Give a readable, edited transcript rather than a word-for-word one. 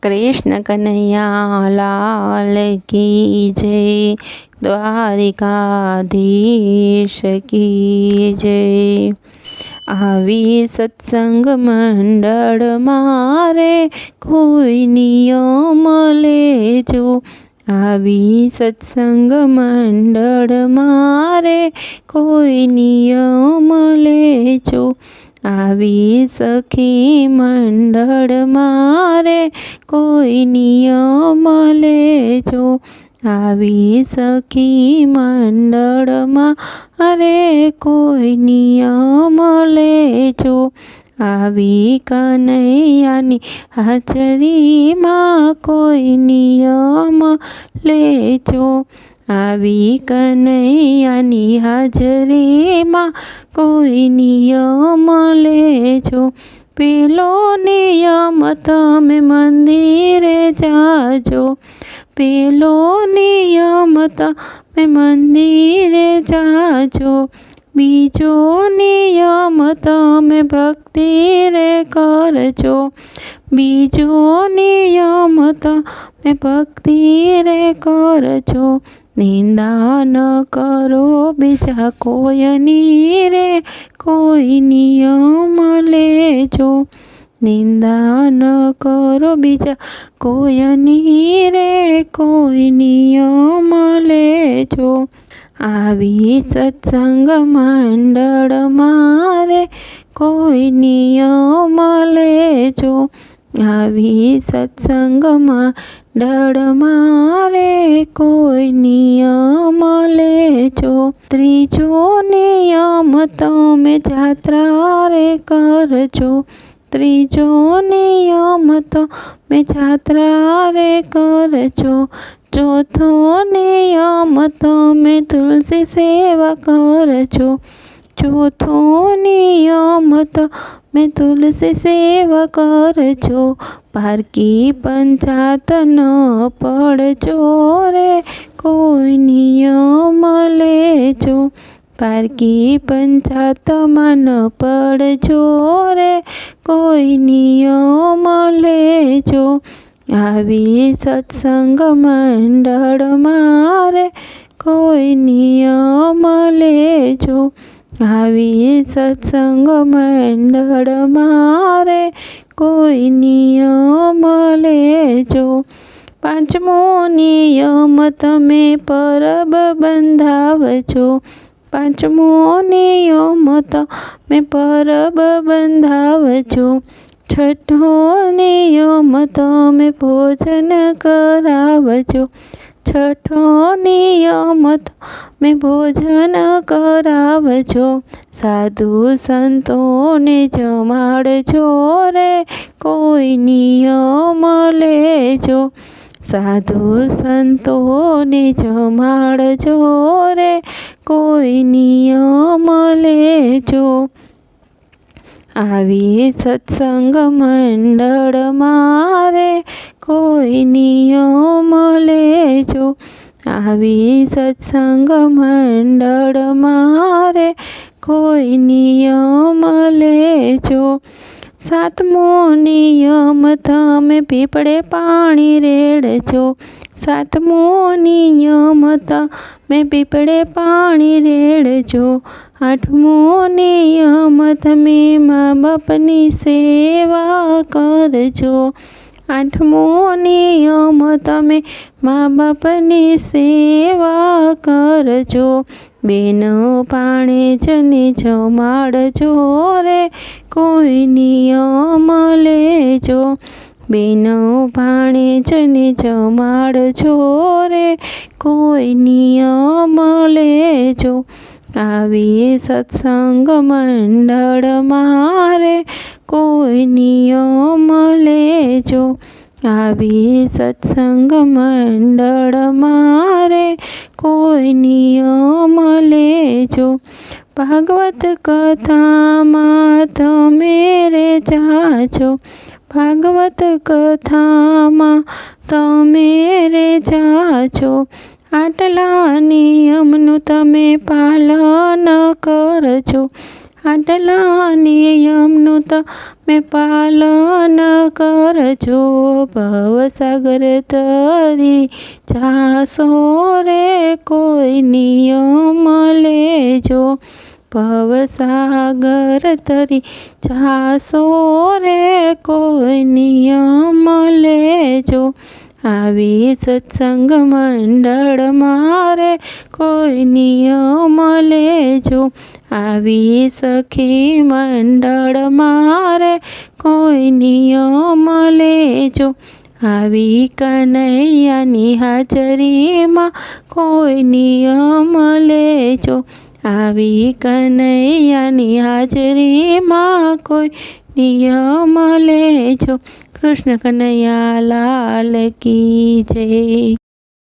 कृष्ण कन्हैया लाल की जय। द्वारिकाधीश की जय। આવી સત્સંગ મંડળ મારે કોઈ નિયમ લેજો। આવી સત્સંગ મંડળ મારે કોઈ નિયમ લેજો। આવી સખી મંડળ મારે કોઈ નિયમ લેજો। આવી સખી મંડળમાં અરે કોઈ નિયમ લેજો। આવી કનૈયાની હાજરીમાં કોઈ નિયમ લેજો। આવી કનૈયાની હાજરીમાં કોઈ નિયમ લેજો। પેલો નિયમ તમે મંદિરે જાજો। પેલો નિયમ તમે મંદિરે જાજો। બીજો નિયમ તમે ભક્તિ રે કરજો। બીજો નિયમ તમે ભક્તિ રે કરજો। નિંદા ન કરો બીજા કોઈની રે કોઈ નિયમ લેજો। નિંદા ન કરો બીજા કોઈની રે કોઈ નિયમ લેજો। આવી સત્સંગ મંડળ મારે કોઈ નિયમ લેજો। આવી સત્સંગ મંડળ મારે કોઈ નિયમ લેજો। ત્રીજો નિયમ તમે જાત્રા રે કરજો। ત્રીજો નિયમ તમે જાત્રા રે કરજો। ચોથો નિયમ તમે તુલસી સેવા કરજો। ચોથો નિયમ તમે તુલસી સેવા કરજો। પારકી પંચાત ન પડજો રે કોઈ નિયમ લેજો। પારકી પંચાતમાં ન પડજો રે કોઈ નિયમ લેજો। આવી સત્સંગ મંડળ મારે કોઈ નિયમ લેજો। આવી સત્સંગ મંડળ મારે કોઈ નિયમ લેજો। પાંચમો નિયમ તમે પરબ બંધાવજો। પાંચમો નિયમ તમે પરબ બંધાવજો। છઠ્ઠો નિયમ તમે ભોજન કરાવજો। છઠ્ઠો નિયમ તમે ભોજન કરાવજો। સાધુ સંતોને જમાડજો રે કોઈ નિયમ લેજો। સાધુ સંતોને જમાડજો રે કોઈ નિયમ લેજો। આવી સત્સંગ મંડળ મારે કોઈ નિયમ લેજો। આવી સત્સંગ મંડળ મારે કોઈ નિયમ લેજો। સાતમો નિયમ તમે પીપળે પાણી રેડજો। સાતમો નિયમ તમે પીપળે પાણી રેડજો। આઠમો નિયમ તમે મા બાપની સેવા કરજો। આઠમો નિયમ તમે મા બાપની સેવા કરજો। બેનો પાણે જને જમાડજો રે કોઈ નિયમ લેજો। બેનો ભાણે જને જમાડજો રે કોઈ નિયમ લેજો। આવી સત્સંગ મંડળ મારે કોઈ નિયમ લેજો। આવી સત્સંગ મંડળ મારે કોઈ નિયમ લેજો। ભાગવત કથામાં તમે રે જાજો। ભાગવત કથામાં તમે રે જાજો। આટલા નિયમનું તમે પાલન કરજો। આટલા નિયમનું તમે પાલન કરજો. ભવસાગર તરી જાશો રે કોઈ નિયમ લેજો. ભવસાગર તરી જાશો રે કોઈ નિયમ લેજો. આવી સત્સંગ મંડળ મારે કોઈ નિયમ લેજો. આવી સખી મંડળ મારે કોઈ નિયમ લેજો. આવી કનૈયાની હાજરીમાં કોઈ નિયમ લેજો. આવી કનૈયાની હાજરીમાં કોઈ નિયમ લેજો. કૃષ્ણ કનૈયા લાલ કી જય.